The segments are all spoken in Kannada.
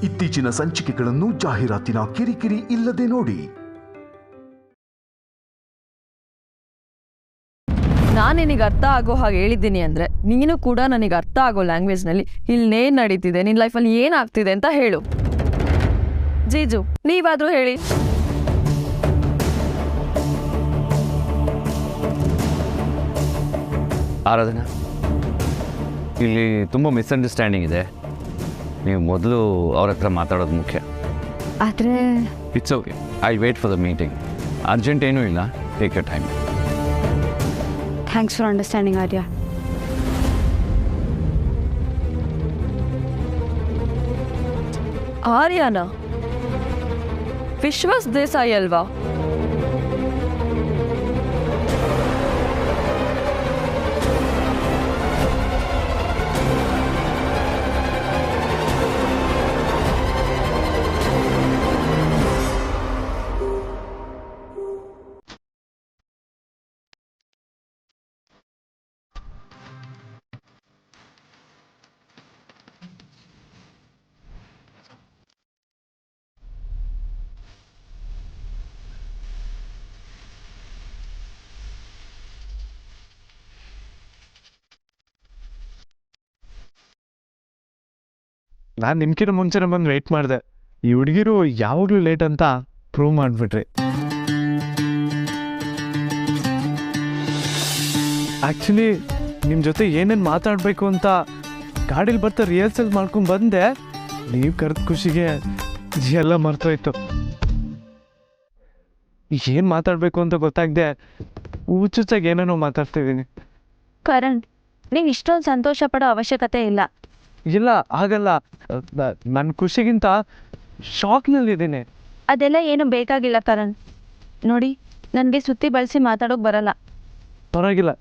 ಇತ್ತೀಚಿನ ಸಂಚಿಕೆಗಳನ್ನು ಜಾಹೀರಾತಿನ ಕಿರಿಕಿರಿ ಇಲ್ಲದೆ ನೋಡಿ. ನಾನು ನಿನಗೆ ಅರ್ಥ ಆಗೋ ಹಾಗೆ ಹೇಳಿದ್ದೀನಿ ಅಂದರೆ ನೀನು ಕೂಡ ನನಗೆ ಅರ್ಥ ಆಗೋ ಲ್ಯಾಂಗ್ವೇಜ್ನಲ್ಲಿ ಇಲ್ಲೇನು ನಡೀತಿದೆ, ನಿನ್ನ ಲೈಫಲ್ಲಿ ಏನಾಗ್ತಿದೆ ಅಂತ ಹೇಳು. ಜೀಜು, ನೀವಾದರೂ ಹೇಳಿ. ಆರಾಧನಾ, ಇಲ್ಲಿ ತುಂಬ ಮಿಸ್ಅಂಡರ್ಸ್ಟ್ಯಾಂಡಿಂಗ್ ಇದೆ. ನೀವು ಮೊದಲು ಅವ್ರ ಹತ್ರ ಮಾತಾಡೋದು ಮುಖ್ಯ. ಆದರೆ it's okay, I wait for the meeting. Urgent ಏನೂ ಇಲ್ಲ, take your time. Thanks for understanding Arya. ಆರ್ಯನ ವಿಶ್ವಾಸ್ ದೇಸಾಯಿ ಅಲ್ವಾ? ನಾನು ನಿಮ್ಕಿಂತ ಮುಂಚೆನೇ ಬಂದು ವೆಯ್ಟ್ ಮಾಡಿದೆ. ಈ ಹುಡುಗಿರು ಯಾವಾಗಲೂ ಲೇಟ್ ಅಂತ ಪ್ರೂವ್ ಮಾಡಿಬಿಟ್ರಿ. ಆ್ಯಕ್ಚುಲಿ ನಿಮ್ಮ ಜೊತೆ ಏನೇನು ಮಾತಾಡಬೇಕು ಅಂತ ಗಾಡೀಲಿ ಬರ್ತಾ ರಿಹರ್ಸಲ್ ಮಾಡ್ಕೊಂಡು ಬಂದೆ. ನೀವು ಕರೆದ ಖುಷಿಗೆ ಎಲ್ಲ ಮರ್ತೋಯ್ತು. ಏನು ಮಾತಾಡಬೇಕು ಅಂತ ಗೊತ್ತಾಗದೆ ಹುಚ್ಚುಚ್ಚಾಗಿ ಏನೇನೋ ಮಾತಾಡ್ತಿದ್ದೀನಿ. ಕರಣ್, ನೀವು ಇಷ್ಟೊಂದು ಸಂತೋಷ ಪಡೋ ಅವಶ್ಯಕತೆ ಇಲ್ಲ. ಇಲ್ಲ, ಆಗಲ್ಲ. ನನ್ನ ಖುಷಿಗಿಂತ ಶಾಕ್ನಲ್ಲಿದ್ದೀನಿ. ಅದೆಲ್ಲ ಏನು ಬೇಕಾಗಿಲ್ಲ ಕರಣ್. ನೋಡಿ, ನನಗೆ ಸುತ್ತಿ ಬಳಸಿ ಮಾತಾಡೋಕೆ ಬರಲ್ಲ. ಪರವಾಗಿಲ್ಲ,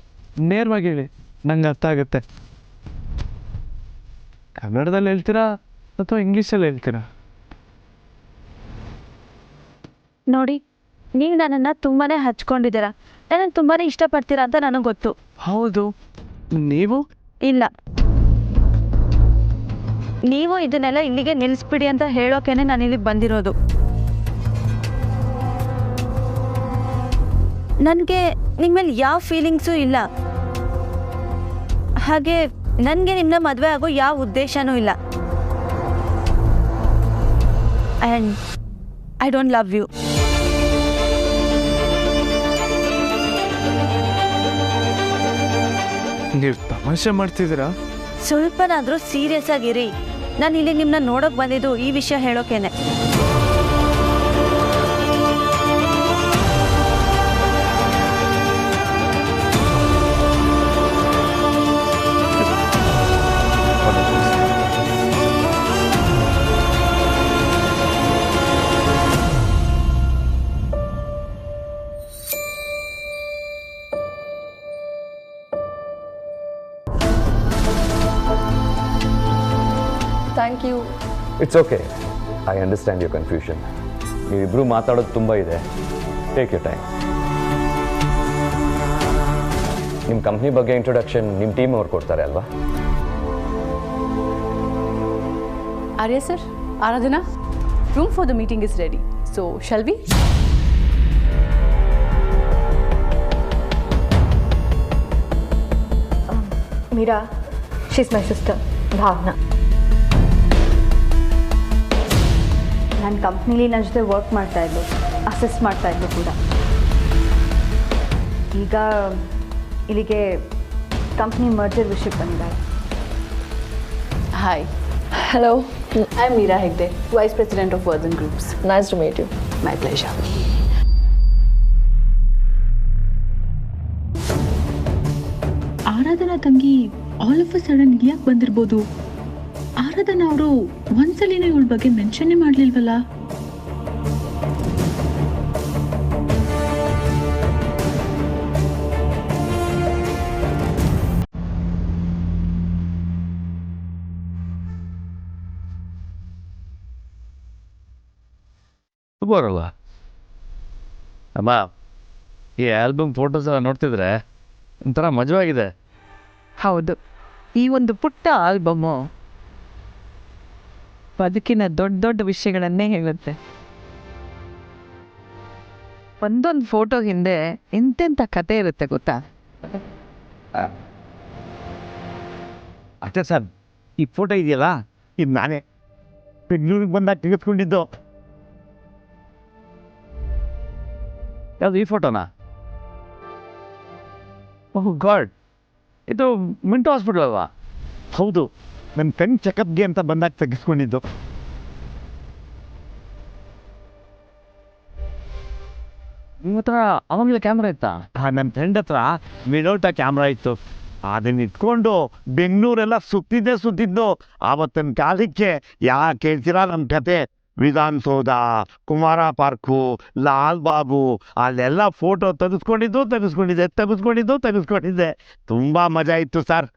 ನೇರವಾಗಿ ಹೇಳಿ, ನಂಗೆ ಅರ್ಥ ಆಗುತ್ತೆ. ಕನ್ನಡದಲ್ಲಿ ಹೇಳ್ತೀರಾ ಅಥವಾ ಇಂಗ್ಲೀಷಲ್ಲಿ ಹೇಳ್ತೀರಾ? ನೋಡಿ, ನೀವು ನನ್ನನ್ನು ತುಂಬಾ ಹಚ್ಕೊಂಡಿದ್ದೀರಾ, ನನ್ನನ್ನು ತುಂಬಾ ಇಷ್ಟಪಡ್ತೀರಾ ಅಂತ ನನಗೆ ಗೊತ್ತು. ಹೌದು. ನೀವು? ಇಲ್ಲ, ನೀವು ಇದನ್ನೆಲ್ಲ ಇಲ್ಲಿಗೆ ನಿಲ್ಲಿಸ್ಬಿಡಿ ಅಂತ ಹೇಳೋಕೆನೆ ನಾನು ಇಲ್ಲಿಗೆ ಬಂದಿರೋದು. ನನಗೆ ನಿಮ್ಮ ಮೇಲೆ ಯಾವ ಫೀಲಿಂಗ್ಸು ಇಲ್ಲ. ಹಾಗೆ ನನಗೆ ನಿಮ್ಮನ್ನ ಮದುವೆ ಆಗೋ ಯಾವ ಉದ್ದೇಶನೂ ಇಲ್ಲ. And I don't love you. ನೀವು ತಮಾಷೆ ಮಾಡ್ತಿದ್ದೀರಾ? ಸ್ವಲ್ಪನಾದರೂ ಸೀರಿಯಸ್ ಆಗಿರಿ. ನಾನು ಇಲ್ಲಿ ನಿಮ್ಮನ್ನ ನೋಡೋಕೆ ಬಂದಿದ್ದು ಈ ವಿಷಯ ಹೇಳೋಕೇನೆ. Thank you. It's okay, I understand your confusion. ನೀವಿಬ್ಬರು ಮಾತಾಡೋದು ತುಂಬ ಇದೆ, ಟೇಕ್ ಯರ್ ಟೈಮ್. ನಿಮ್ಮ ಕಂಪ್ನಿ ಬಗ್ಗೆ ಇಂಟ್ರೊಡಕ್ಷನ್ ನಿಮ್ಮ ಟೀಮ್ ಅವ್ರು ಕೊಡ್ತಾರೆ ಅಲ್ವಾ? Arya sir, Aradhana, room for the meeting is ready. So, shall we? Meera, she's my sister, Bhavna. ನನ್ನ ಕಂಪ್ನಿಲಿ ನನ್ನ ಜೊತೆ ವರ್ಕ್ ಮಾಡ್ತಾಯಿದ್ಲು, ಅಸಿಸ್ಟ್ ಮಾಡ್ತಾಯಿದ್ಲು ಕೂಡ. ಈಗ ಇಲ್ಲಿಗೆ ಕಂಪ್ನಿ ಮರ್ಜರ್ ವಿಷಯಕ್ಕೆ ಬಂದಿದ್ದಾರೆ. Hi. Hello. I'm Meera Hegde, Vice President of Vardhan Groups. Nice to meet you. My pleasure. ಆರಾಧನಾ ತಂಗಿ ಆಲ್ ಆಫ್ ಅ ಸಡನ್ ಯಾಕೆ ಬಂದಿರ್ಬೋದು? ಆರಾಧನಾ ಅವರು ಒಂದ್ಸಲಿನ ಇವಳ ಬಗ್ಗೆ ಮೆನ್ಷನ್ನೇ ಮಾಡ್ಲಿಲ್ವಲ್ಲ? ಬರಲ್ಲ ಅಮ್ಮ. ಈ ಆಲ್ಬಮ್ ಫೋಟೋಸ್ ಎಲ್ಲ ನೋಡ್ತಿದ್ರೆ ಒಂಥರ ಮಜವಾಗಿದೆ. ಹೌದು, ಈ ಒಂದು ಪುಟ್ಟ ಆಲ್ಬಮ್ಮು ಬದುಕಿನ ದೊಡ್ಡ ದೊಡ್ಡ ವಿಷಯಗಳನ್ನೇ ಹೇಳುತ್ತೆ. ಒಂದೊಂದು ಫೋಟೋ ಹಿಂದೆ ಎಂತೆಂಥ ಕತೆ ಇರುತ್ತೆ ಗೊತ್ತಾ? ಅಷ್ಟೇ ಸರ್, ಈ ಫೋಟೋ ಇದೆಯಲ್ಲ, ಇದು ನಾನೇ ಬೆಂಗಳೂರಿಗೆ ಬಂದಾಗ ತೆಗೆದುಕೊಂಡಿದ್ದು. ಯಾವುದು ಈ ಫೋಟೋನಾ? ಓಹ್ ಗಾಡ್, ಇದು ಮಿಂಟು ಹಾಸ್ಪಿಟಲ್ ಅಲ್ವಾ? ಹೌದು, ನನ್ನ ಕಣ್ಣು ಚೆಕಪ್ಗೆ ಅಂತ ಬಂದಾಗ ತೆಗೆಸ್ಕೊಂಡಿದ್ದು. ನಿಮ್ಮ ಹತ್ರ ಅವಾಗಲೇ ಕ್ಯಾಮ್ರಾ ಇತ್ತಾ? ನನ್ನ ಫ್ರೆಂಡ್ ಹತ್ರ ವಿನೋಟ ಕ್ಯಾಮ್ರಾ ಇತ್ತು. ಅದನ್ನ ಇಟ್ಕೊಂಡು ಬೆಂಗಳೂರೆಲ್ಲ ಸುತ್ತಿದ್ದು. ಆವತ್ತಿನ ಕಾಲಕ್ಕೆ ಯಾಕೆ ಹೇಳ್ತೀರಾ ನಮ್ಮ ಕತೆ? ವಿಧಾನಸೌಧ, ಕುಮಾರ ಪಾರ್ಕು, ಲಾಲ್ ಬಾಬು, ಅಲ್ಲೆಲ್ಲ ಫೋಟೋ ತೆಗೆಸ್ಕೊಂಡಿದ್ದೆ. ತುಂಬ ಮಜಾ ಇತ್ತು ಸರ್.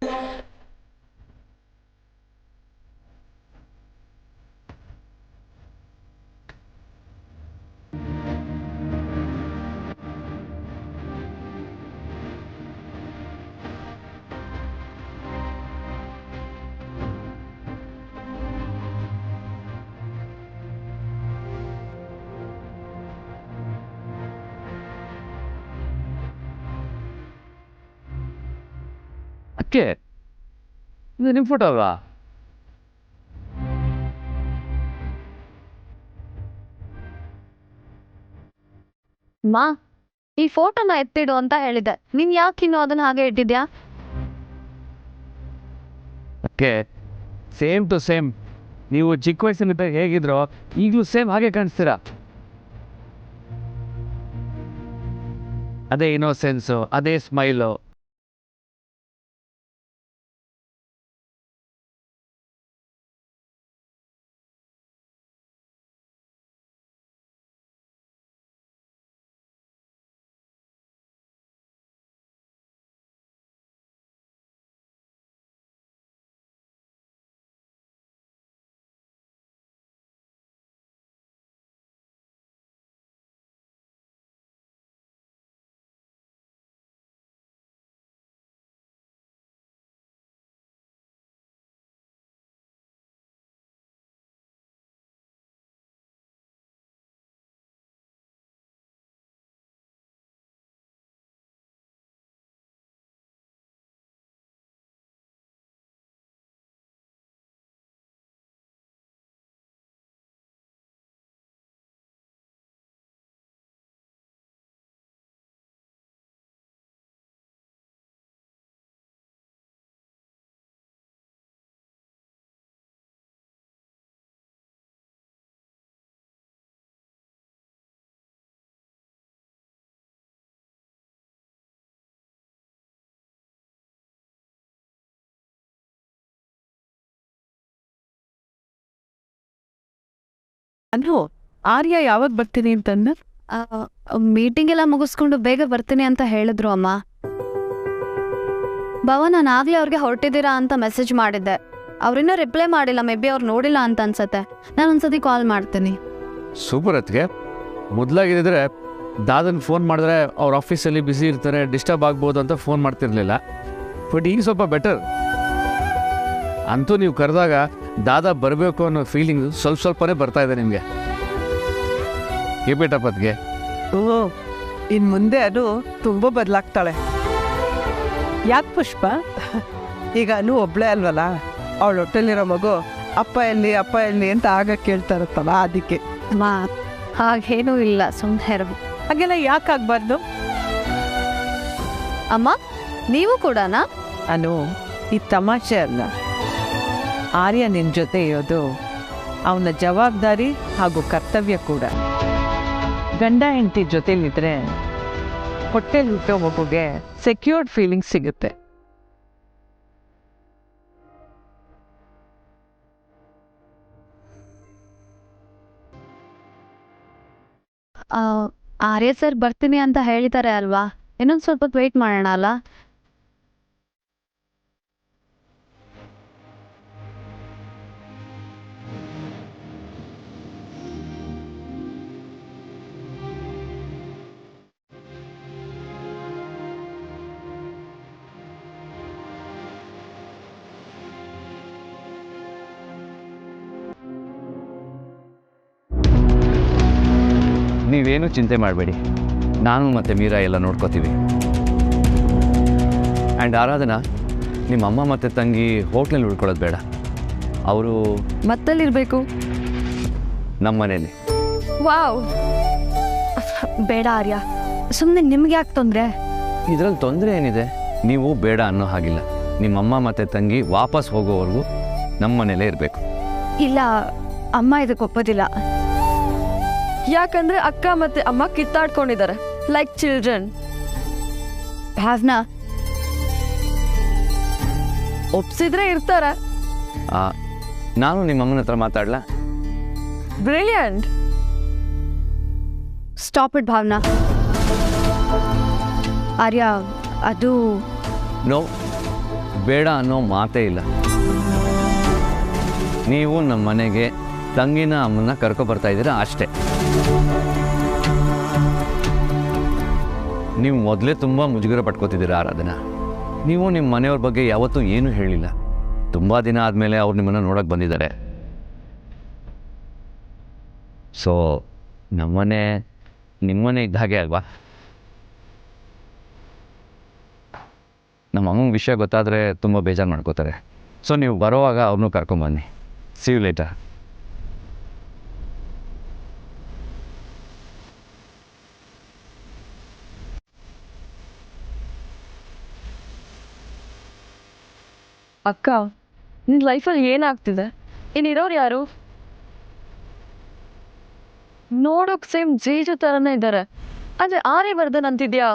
ಅಕ್ಕೆ ಇದು ನಿಮ್ಮ ಫೋಟೋ ಅಲ್ವಾ? ಮಾ, ಈ ಫೋಟೋನ ಎತ್ತಿಡು ಅಂತ ಹೇಳಿದೆ. ನೀನ್ ಯಾಕಿನ್ನು ಅದನ್ನ ಹಾಗೆ ಇಟ್ಟಿದ್ಯಾ? ಅಕ್ಕೆ ಸೇಮ್ ಟು ಸೇಮ್, ನೀವು ಚಿಕ್ಕ ವಯಸ್ಸಿನ ಹೇಗಿದ್ರೋ ಈಗಲೂ ಸೇಮ್ ಹಾಗೆ ಕಾಣಿಸ್ತೀರಾ. ಅದೇ ಇನ್ನೋಸೆನ್ಸು, ಅದೇ ಸ್ಮೈಲು. ಅನ್ನು ಆರ್ಯ ಯಾವಾಗ ಬರ್ತೀನಿ ಅಂತಂದ? ಮೀಟಿಂಗ್ ಎಲ್ಲ ಮುಗಿಸ್ಕೊಂಡು ಬೇಗ ಬರ್ತೀನಿ ಅಂತ ಹೇಳಿದ್ರು ಅಮ್ಮ. ಬಾವ, ನಾನು ಆಗ್ಲೇ ಅವ್ರಿಗೆ ಹೊರಟಿದ್ದೀರಾ ಅಂತ ಮೆಸೇಜ್ ಮಾಡಿದ್ದೆ. ಅವ್ರಿನ್ನೂ ರಿಪ್ಲೈ ಮಾಡಿಲ್ಲ. ಮೇ ಬಿ ಅವ್ರು ನೋಡಿಲ್ಲ ಅಂತ ಅನ್ಸತ್ತೆ. ನಾನು ಒಂದ್ಸತಿ ಕಾಲ್ ಮಾಡ್ತೀನಿ. ಸೂಪರ್. ಅದಕ್ಕೆ ಮೊದಲಾಗಿದ್ದರೆ ದಾದನ್ ಫೋನ್ ಮಾಡಿದ್ರೆ ಅವ್ರ ಆಫೀಸಲ್ಲಿ ಬ್ಯುಸಿ ಇರ್ತಾರೆ, ಡಿಸ್ಟರ್ಬ್ ಆಗ್ಬೋದು ಅಂತ ಫೋನ್ ಮಾಡ್ತಿರ್ಲಿಲ್ಲ. ಬಟ್ ಈಗ ಸ್ವಲ್ಪ ಬೆಟರ್. ಅಂತೂ ನೀವು ಕರೆದಾಗ ದಾದಾ ಬರಬೇಕು ಅನ್ನೋ ಫೀಲಿಂಗ್ ಸ್ವಲ್ಪನೇ ಬರ್ತಾ ಇದೆ ನಿಮಗೆ. ಕೇಬೇಟಪ್ಪದ್ಗೆ ಇನ್ನು ಮುಂದೆ ಅದು ತುಂಬ ಬದಲಾಗ್ತಾಳೆ. ಯಾಕೆ ಪುಷ್ಪ? ಈಗ ಅನು ಒಬ್ಳೇ ಅಲ್ವಲ್ಲ, ಅವಳ ಹೊಟ್ಟೆಲಿರೋ ಮಗು ಅಪ್ಪ ಎಲ್ಲಿ ಅಂತ ಆಗ ಕೇಳ್ತಾ ಇರುತ್ತಲ್ಲ, ಅದಕ್ಕೆ. ಅಮ್ಮ, ಹಾಗೇನೂ ಇಲ್ಲ, ಸುಮ್ಮನೆ. ಹಾಗೆಲ್ಲ ಯಾಕೆ ಆಗ್ಬಾರ್ದು? ಅಮ್ಮ, ನೀವು ಕೂಡನಾ? ಅನು, ಈ ತಮಾಷೆ ಅಲ್ಲ. ಆರ್ಯ ನಿನ್ನ ಜೊತೆ ಇರೋದು ಅವನ ಜವಾಬ್ದಾರಿ ಹಾಗೂ ಕರ್ತವ್ಯ ಕೂಡ. ಗಂಡ ಹೆಂಡತಿ ಜೊತೆಲಿದ್ರೆ ಹೊಟ್ಟೆಲಿ ಹುಟ್ಟೋ ಮಗುಗೆ ಸೆಕ್ಯೂರ್ಡ್ ಫೀಲಿಂಗ್ ಸಿಗುತ್ತೆ. ಆರ್ಯ ಸರ್ ಬರ್ತೀನಿ ಅಂತ ಹೇಳಿದ್ದಾರೆ ಅಲ್ವಾ? ಇನ್ನೊಂದು ಸ್ವಲ್ಪ ವೆಯ್ಟ್ ಮಾಡೋಣ ಅಲ್ಲ? ನೀವೇನು ಚಿಂತೆ ಮಾಡಬೇಡಿ, ನಾನು ಮತ್ತು ಮೀರಾ ಎಲ್ಲ ನೋಡ್ಕೋತೀವಿ. ಆ್ಯಂಡ್ ಆರಾಧನಾ, ನಿಮ್ಮ ಅಮ್ಮ ಮತ್ತು ತಂಗಿ ಹೋಟ್ಲಲ್ಲಿ ಉಳ್ಕೊಳ್ಳೋದು ಬೇಡ, ಅವರು ಮತ್ತಲ್ಲಿರಬೇಕು. ನಮ್ಮ ಮನೇಲಿ. ವಾವ್, ಬೇಡ ಆರ್ಯ, ಸುಮ್ಮನೆ ನಿಮ್ಗೆ ಯಾಕೆ ತೊಂದರೆ? ಇದರಲ್ಲಿ ತೊಂದರೆ ಏನಿದೆ? ನೀವು ಬೇಡ ಅನ್ನೋ ಹಾಗಿಲ್ಲ. ನಿಮ್ಮಮ್ಮ ಮತ್ತು ತಂಗಿ ವಾಪಸ್ ಹೋಗೋವರೆಗೂ ನಮ್ಮ ಮನೇಲೇ ಇರಬೇಕು. ಇಲ್ಲ, ಅಮ್ಮ ಇದಕ್ಕೆ ಒಪ್ಪೋದಿಲ್ಲ. ಯಾಕಂದ್ರೆ ಅಕ್ಕ ಮತ್ತೆ ಅಮ್ಮ ಕಿತ್ತಾಡ್ಕೊಂಡಿದ್ದಾರೆ ಲೈಕ್ ಚಿಲ್ಡ್ರನ್. ಭಾವನಾ, ಒಪ್ಸಿದ್ರೆ ಇರ್ತಾರ. ನಾನು ನಿಮ್ಮಮ್ಮನ ಹತ್ರ ಮಾತಾಡ್ಲಾ? Brilliant. Stop it Bhavana. Arya, ಅದು ನೋ, ಬೇಡ ಅನ್ನೋ ಮಾತೇ ಇಲ್ಲ. ನೀವು ನಮ್ಮ ಮನೆಗೆ ತಂಗಿನ ಅಮ್ಮನ್ನ ಕರ್ಕೊಬರ್ತಾ ಇದ್ದೀರಾ ಅಷ್ಟೇ. ನೀವು ಮೊದಲೇ ತುಂಬ ಮುಜುಗರ ಪಟ್ಕೋತಿದ್ದೀರಾ ಆರಾಧನಾ. ನೀವು ನಿಮ್ಮ ಮನೆಯವ್ರ ಬಗ್ಗೆ ಯಾವತ್ತೂ ಏನೂ ಹೇಳಿಲ್ಲ. ತುಂಬ ದಿನ ಆದಮೇಲೆ ಅವ್ರು ನಿಮ್ಮನ್ನು ನೋಡೋಕ್ಕೆ ಬಂದಿದ್ದಾರೆ. ಸೊ ನಮ್ಮನೆ ನಿಮ್ಮನೆ ಇದ್ದ ಹಾಗೆ ಅಲ್ವಾ? ನಮ್ಮ ಅಮ್ಮಂಗೆ ವಿಷಯ ಗೊತ್ತಾದರೆ ತುಂಬ ಬೇಜಾರು ಮಾಡ್ಕೋತಾರೆ. ಸೊ ನೀವು ಬರೋವಾಗ ಅವ್ರನ್ನೂ ಕರ್ಕೊಂಬನ್ನಿ. C you later. ಅಕ್ಕ, ನಿನ್ನ ಲೈಫಲ್ಲಿ ಏನಾಗ್ತಿದೆ? ಇನ್ನಿರೋರು ಯಾರು? ನೋಡೋಕ್ ಸೇಮ್ ಜೇಜು ಥರನೇ ಇದ್ದಾರೆ, ಆದರೆ ಆರ್ಯವರ್ಧನ್ ಅಂತಿದ್ಯಾ?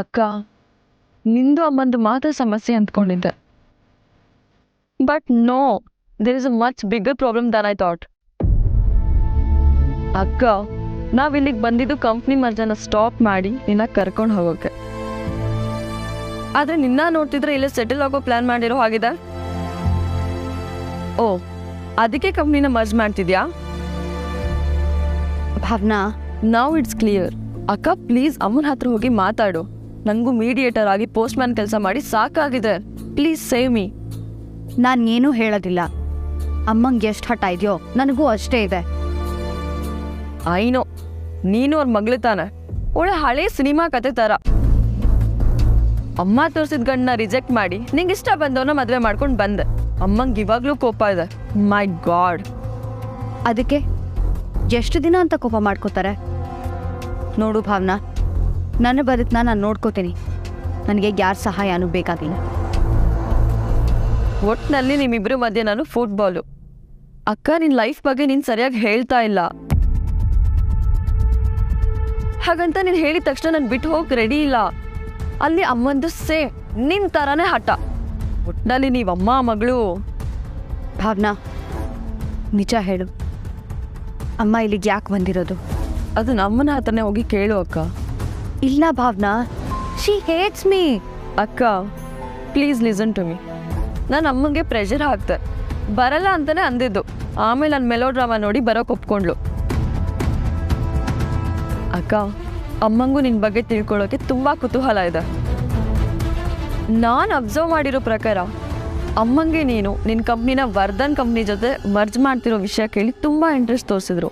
ಅಕ್ಕ, ನಿಂದು ಅಮ್ಮಂದು ಮಾತ್ರ ಸಮಸ್ಯೆ ಅಂದ್ಕೊಂಡಿದ್ದೆ. But no, there is a much bigger problem than I thought. ಅಕ್ಕ, ನಾವಿಲ್ಲಿಗೆ ಬಂದಿದ್ದು ಕಂಪ್ನಿ ಮರ್ಜನ ಸ್ಟಾಪ್ ಮಾಡಿ ನಿನ್ನ ಕರ್ಕೊಂಡು ಹೋಗೋಕೆ. ಆದರೆ ನಿನ್ನ ನೋಡ್ತಿದ್ರೆ ಇಲ್ಲೇ ಸೆಟಲ್ ಆಗೋ ಪ್ಲಾನ್ ಮಾಡಿರೋ ಹಾಗಿದೆ. ಓ, ಅದಕ್ಕೆ ಕಂಪ್ನಿನ ಮರ್ಜ್ ಮಾಡ್ತಿದ್ಯಾ? ಭಾವನಾ, ನಾವ್ ಇಟ್ಸ್ ಕ್ಲಿಯರ್. ಅಕ್ಕ, ಪ್ಲೀಸ್ ಅಮ್ಮನ ಹತ್ರ ಹೋಗಿ ಮಾತಾಡು. ನನಗೂ ಮೀಡಿಯೇಟರ್ ಆಗಿ ಪೋಸ್ಟ್ ಮ್ಯಾನ್ ಕೆಲಸ ಮಾಡಿ ಸಾಕಾಗಿದೆ. Please save me. ನಾನು ಏನೂ ಹೇಳೋದಿಲ್ಲ. ಅಮ್ಮಂಗೆ ಎಷ್ಟು ಹಠ ಇದೆಯೋ ನನಗೂ ಅಷ್ಟೇ ಇದೆ. ಐನೋ, ನೀನು ಅವ್ರ ಮಗಳು ತಾನೆ, ಒಳ್ಳೆ ಹಳೆ ಸಿನಿಮಾ ಕತೆ ಥರ. ಅಮ್ಮ ತೋರಿಸಿದ ಗಂಡನ್ನ ರಿಜೆಕ್ಟ್ ಮಾಡಿ ನಿಂಗೆ ಇಷ್ಟ ಬಂದವನ್ನ ಮದುವೆ ಮಾಡ್ಕೊಂಡು ಬಂದೆ. ಅಮ್ಮಂಗೆ ಇವಾಗಲೂ ಕೋಪ ಇದೆ. ಮೈ ಗಾಡ್. ಅದಕ್ಕೆ ಎಷ್ಟು ದಿನ ಅಂತ ಕೋಪ ಮಾಡ್ಕೋತಾರೆ? ನೋಡು ಭಾವನಾ, ನನ್ನ ಬದುಕನ್ನ ನಾನು ನೋಡ್ಕೋತೀನಿ. ನನಗೆ ಯಾರ ಸಹಾಯನೂ ಬೇಕಾಗಿಲ್ಲ. ಒಟ್ಟಿನಲ್ಲಿ ನಿಮ್ಮಿಬ್ರು ಮಧ್ಯೆ ನಾನು ಫುಟ್ಬಾಲು. ಅಕ್ಕ, ನಿನ್ನ ಲೈಫ್ ಬಗ್ಗೆ ನೀನು ಸರಿಯಾಗಿ ಹೇಳ್ತಾ ಇಲ್ಲ. ಹಾಗಂತ ನೀನು ಹೇಳಿದ ತಕ್ಷಣ ನಾನು ಬಿಟ್ಟು ಹೋಗಿ ರೆಡಿ ಇಲ್ಲ. ಅಲ್ಲಿ ಅಮ್ಮಂದು ಸೇಮ್ ನಿನ್ನ ಥರನೇ ಹಠ. ಒಟ್ಟಿನಲ್ಲಿ ನೀವಮ್ಮ ಮಗಳು. ಭಾವನಾ, ನಿಜ ಹೇಳು, ಅಮ್ಮ ಇಲ್ಲಿಗೆ ಯಾಕೆ ಬಂದಿರೋದು? ಅದು ನಮ್ಮನ ಹತ್ರನೇ ಹೋಗಿ ಕೇಳು ಅಕ್ಕ. ಇಲ್ಲ ಭಾವನಾ, ಶಿ ಹೇಟ್ಸ್ ಮೀ. ಅಕ್ಕ, ಪ್ಲೀಸ್ ಲಿಸನ್ ಟು ಮೀ. ನಾನು ಅಮ್ಮಂಗೆ ಪ್ರೆಷರ್ ಹಾಕ್ತೆ. ಬರಲ್ಲ ಅಂತಾನೆ ಅಂದಿದ್ದು. ಆಮೇಲೆ ನನ್ನ ಮೆಲೋ ಡ್ರಾಮಾ ನೋಡಿ ಬರೋಕೆ ಒಪ್ಕೊಂಡ್ಲು. ಅಕ್ಕ, ಅಮ್ಮಂಗೂ ನಿನ್ನ ಬಗ್ಗೆ ತಿಳ್ಕೊಳ್ಳೋಕೆ ತುಂಬ ಕುತೂಹಲ ಇದೆ. ನಾನು ಅಬ್ಸರ್ವ್ ಮಾಡಿರೋ ಪ್ರಕಾರ ಅಮ್ಮಂಗೆ ನೀನು ನಿನ್ನ ಕಂಪ್ನಿನ ವರ್ಧನ್ ಕಂಪ್ನಿ ಜೊತೆ ಮರ್ಜ್ ಮಾಡ್ತಿರೋ ವಿಷಯ ಕೇಳಿ ತುಂಬ ಇಂಟ್ರೆಸ್ಟ್ ತೋರಿಸಿದ್ರು.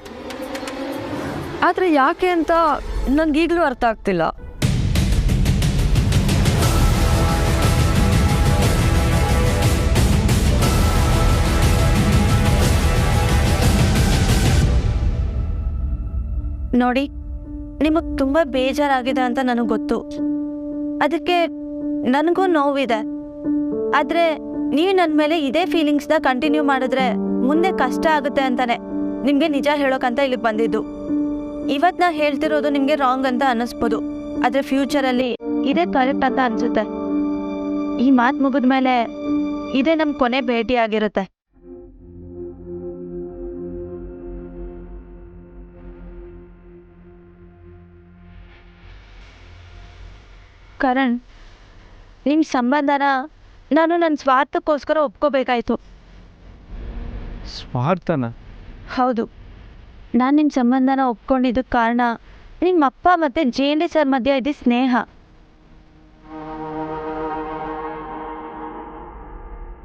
ಆದರೆ ಯಾಕೆ ಅಂತ ನನಗೀಗಲೂ ಅರ್ಥ ಆಗ್ತಿಲ್ಲ. ನೋಡಿ, ನಿಮಗೆ ತುಂಬ ಬೇಜಾರಾಗಿದೆ ಅಂತ ನನಗೆ ಗೊತ್ತು. ಅದಕ್ಕೆ ನನಗೂ ನೋವಿದೆ. ಆದರೆ ನೀವು ನನ್ನ ಮೇಲೆ ಇದೇ ಫೀಲಿಂಗ್ಸ್ನ ಕಂಟಿನ್ಯೂ ಮಾಡಿದ್ರೆ ಮುಂದೆ ಕಷ್ಟ ಆಗುತ್ತೆ ಅಂತಾನೆ ನಿಮಗೆ ನಿಜ ಹೇಳೋಕ್ಕಂತ ಇಲ್ಲಿಗೆ ಬಂದಿದ್ದು. ಇವತ್ತು ನಾ ಹೇಳ್ತಿರೋದು ನಿಮಗೆ ರಾಂಗ್ ಅಂತ ಅನ್ನಿಸ್ಬೋದು, ಆದರೆ ಫ್ಯೂಚರಲ್ಲಿ ಇದೇ ಕರೆಕ್ಟ್ ಅಂತ ಅನಿಸುತ್ತೆ. ಈ ಮಾತು ಮುಗಿದ ಮೇಲೆ ಇದೇ ನಮ್ಮ ಕೊನೆ ಭೇಟಿ ಆಗಿರುತ್ತೆ. ಕರಣ್, ನಿಮ್ಮ ಸಂಬಂಧನ ನಾನು ನನ್ನ ಸ್ವಾರ್ಥಕ್ಕೋಸ್ಕರ ಒಪ್ಕೋಬೇಕಾಯ್ತು. ಸ್ವಾರ್ಥನ? ಹೌದು, ನಾನು ನಿಮ್ಮ ಸಂಬಂಧನ ಒಪ್ಕೊಂಡಿದ್ದಕ್ಕೆ ಕಾರಣ ನಿಮ್ಮ ಅಪ್ಪ ಮತ್ತು ಜೇಂಡಿ ಸರ್ ಮಧ್ಯೆ ಇದೆ ಸ್ನೇಹ.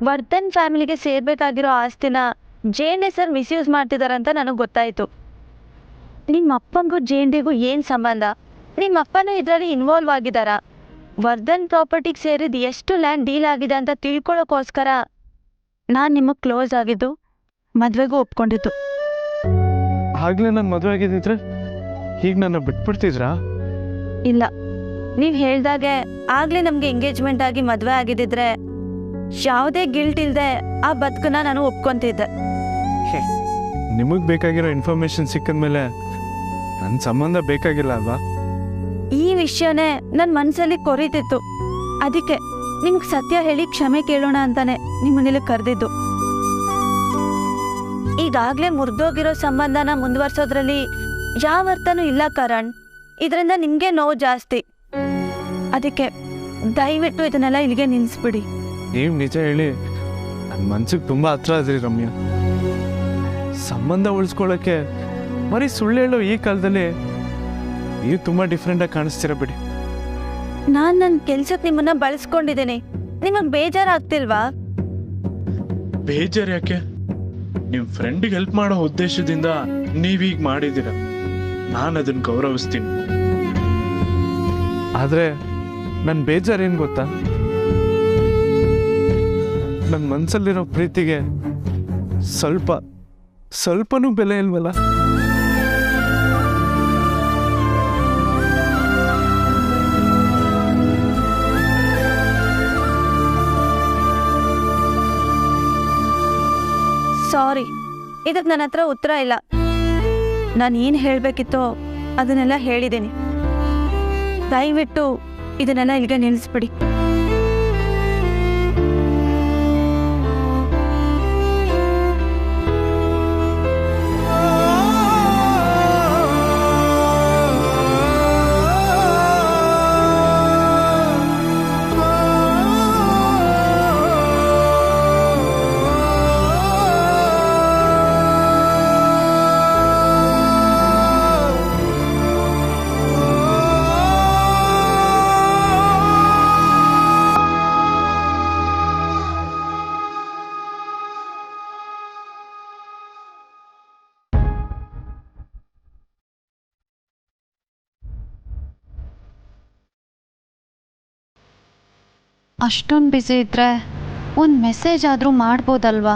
ವರ್ಧನ್ ಫ್ಯಾಮಿಲಿಗೆ ಸೇರ್ಬೇಕಾಗಿರೋ ಆಸ್ತಿನ ಜೆ.ಡಿ. ಸರ್ ಮಿಸ್ಯೂಸ್ ಮಾಡ್ತಿದಾರಂತ ನನಗೆ ಗೊತ್ತಾಯಿತು. ನಿಮ್ಮ ಅಪ್ಪಂಗೂ ಜೆ.ಡಿಗೂ ಏನು ಸಂಬಂಧ? ನಿಮ್ಮ ಅಪ್ಪನೂ ಇದರಲ್ಲಿ ಇನ್ವಾಲ್ವ್ ಆಗಿದ್ದಾರಾ? ವರ್ಧನ್ ಪ್ರಾಪರ್ಟಿಗೆ ಸೇರಿದ ಎಷ್ಟು ಲ್ಯಾಂಡ್ ಡೀಲ್ ಆಗಿದೆ ಅಂತ ತಿಳ್ಕೊಳ್ಳೋಕ್ಕೋಸ್ಕರ ನಾನು ನಿಮಗೆ ಕ್ಲೋಸ್ ಆಗಿದ್ದು, ಮದುವೆಗೂ ಒಪ್ಕೊಂಡಿದ್ದು. ಆಗಲೇ ನಾನು ಮದುವೆ ಆಗಿದ್ದಿದ್ರೆ ಈಗ ನನ್ನ ಬಿಟ್ಬಿಡ್ತಿದ್ರಾ? ಇಲ್ಲ, ನೀವು ಹೇಳ್ದಾಗೆ ಆಗಲೇ ನಮಗೆ ಎಂಗೇಜ್ಮೆಂಟ್ ಆಗಿ ಮದುವೆ ಆಗಿದ್ದಿದ್ರೆ ಯಾವುದೇ ಗಿಲ್ಟ್ ಇಲ್ಲದೆ ಆ ಬದುಕನ್ನ ನಾನು ಒಪ್ಕೊತಿದ್ದೆ. ನಿಮಗೆ ಬೇಕಾಗಿರೋ ಇನ್ಫಾರ್ಮೇಶನ್ ಸಿಕ್ಕಿದ್ಮೇಲೆ ನನ್ನ ಸಂಬಂಧ ಬೇಕಾಗಿಲ್ಲ ಅಲ್ವಾ? ಈ ವಿಷಯನೇ ನನ್ನ ಮನಸ್ಸಲ್ಲಿ ಕೊರೀತಿತ್ತು. ಅದಕ್ಕೆ ನಿಮ್ಗೆ ಸತ್ಯ ಹೇಳಿ ಕ್ಷಮೆ ಕೇಳೋಣ ಅಂತಾನೆ ನಿಮ್ಮನ್ನೆಲ್ಲ ಕರೆದಿದ್ದು. ಈಗಾಗಲೇ ಮುರಿದೋಗಿರೋ ಸಂಬಂಧನ ಮುಂದುವರ್ಸೋದ್ರಲ್ಲಿ ಯಾವ ಅರ್ಥನೂ ಇಲ್ಲ ಕರಣ್. ಇದರಿಂದ ನಿಮಗೆ ನೋವು ಜಾಸ್ತಿ. ಅದಕ್ಕೆ ದಯವಿಟ್ಟು ಇದನ್ನೆಲ್ಲ ಇಲ್ಲಿಗೆ ನಿಲ್ಲಿಸ್ಬಿಡಿ. ನೀವು ನಿಜ ಹೇಳಿ ನನ್ನ ಮನ್ಸಿಗೆ ತುಂಬ ಹತ್ರ ಅದ್ರಿ ರಮ್ಯಾ. ಸಂಬಂಧ ಉಳಿಸ್ಕೊಳ್ಳೋಕ್ಕೆ ಬರೀ ಸುಳ್ಳು ಹೇಳೋ ಈ ಕಾಲದಲ್ಲಿ ನೀವು ತುಂಬ ಡಿಫ್ರೆಂಟಾಗಿ ಕಾಣಿಸ್ತೀರ ಬಿಡಿ. ನಾನು ನನ್ನ ಕೆಲ್ಸಕ್ಕೆ ನಿಮ್ಮನ್ನ ಬಳಸ್ಕೊಂಡಿದ್ದೀನಿ. ನಿಮಗೆ ಬೇಜಾರಾಗ್ತಿಲ್ವಾ? ಬೇಜಾರು ಯಾಕೆ? ನಿಮ್ಮ ಫ್ರೆಂಡಿಗೆ ಹೆಲ್ಪ್ ಮಾಡೋ ಉದ್ದೇಶದಿಂದ ನೀವೀಗ ಮಾಡಿದ್ದೀರ, ನಾನು ಅದನ್ನು ಗೌರವಿಸ್ತೀನಿ. ಆದರೆ ನನ್ನ ಬೇಜಾರೇನು ಗೊತ್ತಾ? ನನ್ನ ಮನಸ್ಸಲ್ಲಿರೋ ಪ್ರೀತಿಗೆ ಸ್ವಲ್ಪನೂ ಬೆಲೆ ಇಲ್ವಲ್ಲ. ಸಾರಿ, ಇದಕ್ಕೆ ನನ್ನ ಹತ್ರ ಉತ್ತರ ಇಲ್ಲ. ನಾನು ಏನು ಹೇಳಬೇಕಿತ್ತೋ ಅದನ್ನೆಲ್ಲ ಹೇಳಿದ್ದೀನಿ. ದಯವಿಟ್ಟು ಇದನ್ನೆಲ್ಲ ಇಲ್ಲಿಗೆ ನಿಲ್ಲಿಸ್ಬಿಡಿ. ಅಷ್ಟೊಂದು ಬ್ಯುಸಿ ಇದ್ದರೆ ಒಂದು ಮೆಸೇಜ್ ಆದರೂ ಮಾಡ್ಬೋದಲ್ವಾ?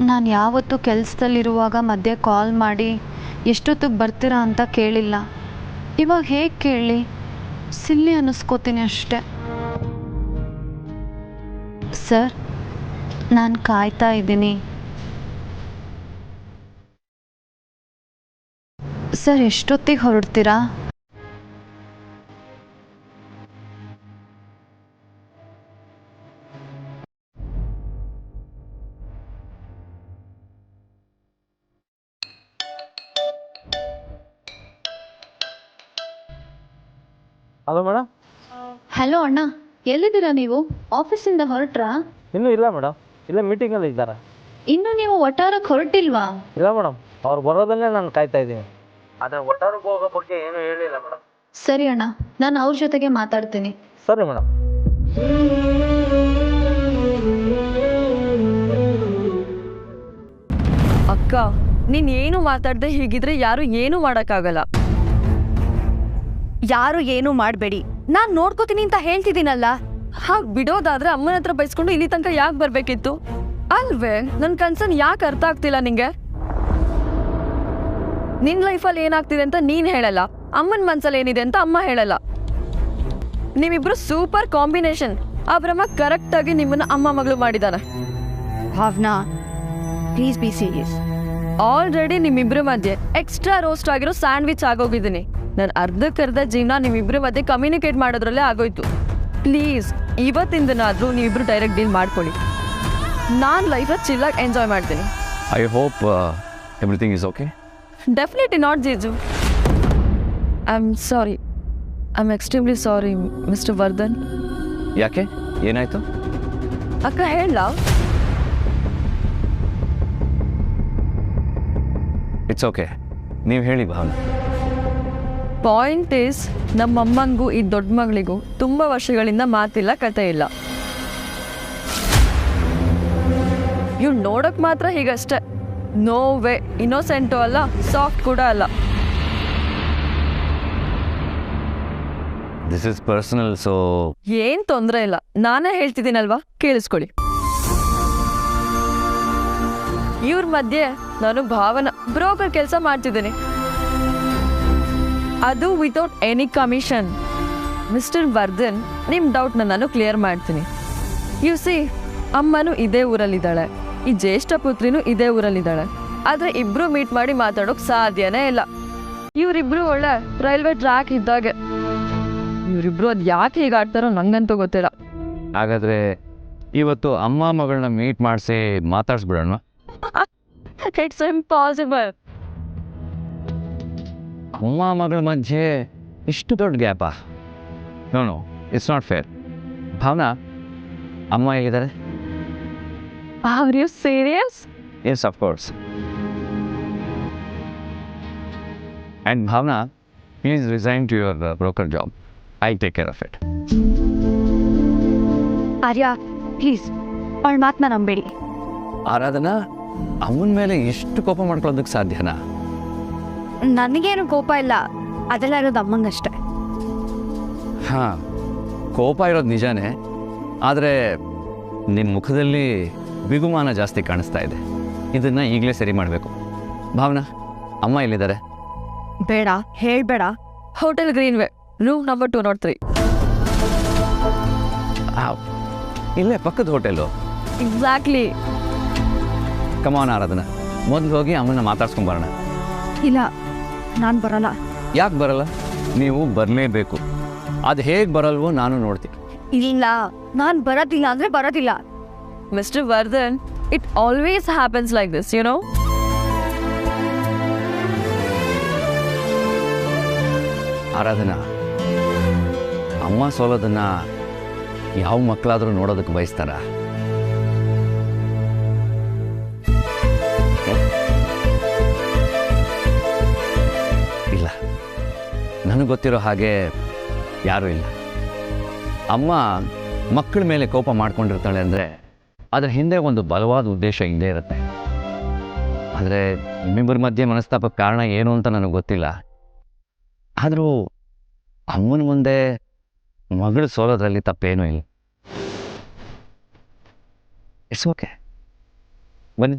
ನಾನು ಯಾವತ್ತೂ ಕೆಲಸದಲ್ಲಿರುವಾಗ ಮಧ್ಯೆ ಕಾಲ್ ಮಾಡಿ ಎಷ್ಟೊತ್ತಿಗೆ ಬರ್ತೀರಾ ಅಂತ ಕೇಳಿಲ್ಲ. ಇವಾಗ ಹೇಗೆ ಕೇಳಲಿ? ಸಿಲ್ಲಿ ಅನ್ನಿಸ್ಕೋತೀನಿ ಅಷ್ಟೆ. ಸರ್, ನಾನು ಕಾಯ್ತಾ ಇದ್ದೀನಿ. ಸರ್, ಎಷ್ಟೊತ್ತಿಗೆ ಹೊರಡ್ತೀರಾ? Hello madam. ಹಲೋ ಅಣ್ಣ, ಎಲ್ಲಿದ್ದೀರಾ ನೀವು? ಆಫೀಸಿಂದ ಹೊರಟ್ರಾ? ಇನ್ನೂ ಇಲ್ಲ ಮೇಡಮ್, ಇಲ್ಲೇ ಮೀಟಿಂಗಲ್ಲಿ ಇದ್ದಾರೆ. ಇನ್ನು ನೀವು ಒಟ್ಟಾರಕ್ಕೆ ಹೊರಟಿಲ್ವಾ? ಇಲ್ಲ ಮೇಡಮ್, ಅವ್ರು ಬರೋದನ್ನೇ ನಾನು ಕಾಯ್ತಾ ಇದ್ದೀನಿ. ಆದರೆ ಒಟ್ಟಾರಕ್ಕೆ ಹೋಗೋ ಬಗ್ಗೆ ಏನೂ ಹೇಳಿಲ್ಲ ಮೇಡಮ್. ಸರಿ ಅಣ್ಣ, ನಾನು ಅವ್ರ ಜೊತೆಗೆ ಮಾತಾಡ್ತೀನಿ. ಸರಿ ಮೇಡಮ್. ಅಕ್ಕ, ನೀನು ಏನು ಮಾತಾಡದೆ ಹೀಗಿದ್ರೆ ಯಾರು ಏನೂ ಮಾಡೋಕ್ಕಾಗಲ್ಲ. ಯಾರು ಏನೂ ಮಾಡಬೇಡಿ, ನಾನು ನೋಡ್ಕೋತೀನಿ ಅಂತ ಹೇಳ್ತಿದ್ದೀನಲ್ಲ. ಹಾಗೆ ಬಿಡೋದಾದ್ರೆ ಅಮ್ಮನ ಹತ್ರ ಬೈಸ್ಕೊಂಡು ಇಲ್ಲಿ ತನಕ ಯಾಕೆ ಬರಬೇಕಿತ್ತು ಅಲ್ವೇ? ನನ್ನ ಕನ್ಸರ್ನ್ ಯಾಕೆ ಅರ್ಥ ಆಗ್ತಿಲ್ಲ ನಿಂಗೆ? ನಿನ್ನ ಲೈಫಲ್ಲಿ ಏನಾಗ್ತಿದೆ ಅಂತ ನೀನು ಹೇಳಲ್ಲ, ಅಮ್ಮನ ಮನ್ಸಲ್ಲಿ ಏನಿದೆ ಅಂತ ಅಮ್ಮ ಹೇಳಲ್ಲ. ನೀವಿಬ್ರು ಸೂಪರ್ ಕಾಂಬಿನೇಷನ್. ಆ ಬ್ರಹ್ಮ ಕರೆಕ್ಟಾಗಿ ನಿಮ್ಮನ್ನ ಅಮ್ಮ ಮಗಳು ಮಾಡಿದಾನೆ. Bhavana, please be serious. Already ನಿಮ್ಮಿಬ್ರ ಮಧ್ಯೆ ಎಕ್ಸ್ಟ್ರಾ ರೋಸ್ಟ್ ಆಗಿರೋ ಸ್ಯಾಂಡ್ವಿಚ್ ಆಗೋಗಿದ್ದೀನಿ. ನಾನು ಅರ್ಧಕ್ಕರ್ಧ ಜೀವನ ನಿಮ್ಮಿಬ್ರ ಮಧ್ಯೆ ಕಮ್ಯುನಿಕೇಟ್ ಮಾಡೋದ್ರಲ್ಲೇ ಆಗೋಯ್ತು. ಪ್ಲೀಸ್ ಇವತ್ತಿಂದನಾದರೂ ನೀವಿಬ್ರು ಡೈರೆಕ್ಟ್ ಡೀಲ್ ಮಾಡ್ಕೊಳ್ಳಿ. ನಾನು ಲೈಫಲ್ಲಿ ಚಿಲ್ಲಾಗಿ ಎಂಜಾಯ್ ಮಾಡ್ತೀನಿ. I hope everything is okay. Definitely not jiju. I am sorry. I am extremely sorry mister Vardhan. ಯಾಕೆ, ಏನಾಯ್ತು? ಅಕ್ಕ ಹೇಳ. ಇಟ್ಸ್ ಓಕೆ, ನೀವು ಹೇಳಿ ಭಾವನಾ. ಪಾಯಿಂಟ್ ಈಸ್, ನಮ್ಮಮ್ಮಂಗೂ ಈ ದೊಡ್ಡ ಮಗಳಿಗೂ ತುಂಬ ವರ್ಷಗಳಿಂದ ಮಾತಿಲ್ಲ, ಕತೆ ಇಲ್ಲ. ಇವ್ ನೋಡಕ್ ಮಾತ್ರ ಹೀಗಷ್ಟೆ. ನೋ ವೇ, ಇನ್ನೋಸೆಂಟು ಅಲ್ಲ, ಸಾಫ್ಟ್ ಕೂಡ ಅಲ್ಲ. ದಿಸ್ ಇಸ್ ಪರ್ಸನಲ್, ಸೊ ಏನ್ ತೊಂದರೆ ಇಲ್ಲ, ನಾನೇ ಹೇಳ್ತಿದ್ದೀನಲ್ವಾ, ಕೇಳಿಸ್ಕೊಳ್ಳಿ. ಇವ್ರ ಮಧ್ಯೆ ನಾನು ಭಾವನಾ ಬ್ರೋಕರ್ ಕೆಲಸ ಮಾಡ್ತಿದ್ದೀನಿ, ಅದು without any commission. Mister Vardhan, ನಿಮ್ಮ ಡೌಟ್ನ ನಾನು ಕ್ಲಿಯರ್ ಮಾಡ್ತೀನಿ. ಯು ಸಿ, ಅಮ್ಮನೂ ಇದೇ ಊರಲ್ಲಿದ್ದಾಳೆ, ಈ ಜ್ಯೇಷ್ಠ ಪುತ್ರಿನೂ ಇದೇ ಊರಲ್ಲಿದ್ದಾಳೆ. ಆದರೆ ಇಬ್ಬರು ಮೀಟ್ ಮಾಡಿ ಮಾತಾಡೋಕೆ ಸಾಧ್ಯನೇ ಇಲ್ಲ. ಇವರಿಬ್ರು ಒಳ್ಳೆ ರೈಲ್ವೆ ಟ್ರ್ಯಾಕ್ ಇದ್ದಾಗೆ. ಇವರಿಬ್ರು ಅದು ಯಾಕೆ ಹೀಗೆ ಆಡ್ತಾರೋ ನಂಗಂತೂ ಗೊತ್ತಿಲ್ಲ. ಹಾಗಾದರೆ ಇವತ್ತು ಅಮ್ಮ ಮಗಳನ್ನ ಮೀಟ್ ಮಾಡಿಸಿ ಮಾತಾಡ್ಸ್ಬಿಡೋಣ. It's impossible. ಅಮ್ಮ ಮಗಳ ಮಧ್ಯೆ ಇಷ್ಟು ದೊಡ್ಡ ಗ್ಯಾಪಾ? No, it's not fair. Bhavana, ಅಮ್ಮ ಹೇಗಿದ್ದಾರೆ? Are you serious? Yes, of course. And Bhavana, please resign to your broker job. I take care of it. Arya, please ಅವಳ ಮಾತನ್ನ ನಂಬೇಡಿ. ಆರಾಧನಾ, ಅವನ ಮೇಲೆ ಎಷ್ಟು ಕೋಪ ಮಾಡ್ಕೊಳ್ಳೋದಕ್ಕೆ ಸಾಧ್ಯನಾ? ನನಗೇನು ಕೋಪ ಇಲ್ಲ, ಅದೆಲ್ಲ ಇರೋದು ಅಮ್ಮಂಗಷ್ಟೆ. ಹಾಂ, ಕೋಪ ಇರೋದು ನಿಜಾನೇ, ಆದರೆ ನಿನ್ನ ಮುಖದಲ್ಲಿ ಬಿಗುಮಾನ ಜಾಸ್ತಿ ಕಾಣಿಸ್ತಾ ಇದೆ. ಇದನ್ನು ಈಗಲೇ ಸರಿ ಮಾಡಬೇಕು. ಭಾವನಾ, ಅಮ್ಮ ಎಲ್ಲಿದ್ದಾರೆ? ಬೇಡ, ಹೇಳಬೇಡ. Hotel Greenway, room number 203. ಇಲ್ಲೇ ಪಕ್ಕದ ಹೋಟೆಲು. ಎಕ್ಸಾಕ್ಟ್ಲಿ. ಕಮಾನ್ ಆರಾಧನಾ, ಮೊದಲು ಹೋಗಿ ಅಮ್ಮನ ಮಾತಾಡ್ಸ್ಕೊಂಬರೋಣ. ಇಲ್ಲ, ನಾನು ಬರಲ್ಲ. ಯಾಕೆ ಬರಲ್ಲ? ನೀವು ಬರಲೇಬೇಕು. ಅದು ಹೇಗೆ ಬರಲ್ವೋ ನಾನು ನೋಡ್ತೀನಿ. ಇಲ್ಲ, ನಾನು ಬರೋದಿಲ್ಲ ಅಂದರೆ ಬರೋದಿಲ್ಲ. Mister Vardhan, it always happens like this, you know. Aradhana, ಅಮ್ಮ ಸೋಲೋದನ್ನ ಯಾವ ಮಕ್ಕಳಾದರೂ ನೋಡೋದಕ್ಕೆ ಬಯಸ್ತಾರ? ಇಲ್ಲ, ನನಗೆ ಗೊತ್ತಿರೋ ಹಾಗೆ ಯಾರೂ ಇಲ್ಲ. ಅಮ್ಮ ಮಕ್ಕಳ ಮೇಲೆ ಕೋಪ ಮಾಡ್ಕೊಂಡಿರ್ತಾಳೆ ಅಂದರೆ ಅದರ ಹಿಂದೆ ಒಂದು ಬಲವಾದ ಉದ್ದೇಶ ಇದ್ದೇ ಇರುತ್ತೆ. ಆದರೆ ನಿಮ್ಮಿಬ್ಬರ ಮಧ್ಯೆ ಮನಸ್ತಾಪಕ್ಕೆ ಕಾರಣ ಏನು ಅಂತ ನನಗೆ ಗೊತ್ತಿಲ್ಲ. ಆದರೂ ಅಮ್ಮನ ಮುಂದೆ ಮಗಳು ಸೋಲೋದ್ರಲ್ಲಿ ತಪ್ಪೇನೂ ಇಲ್ಲ. ಇಟ್ಸ್ ಓಕೆ, ಬನ್ನಿ.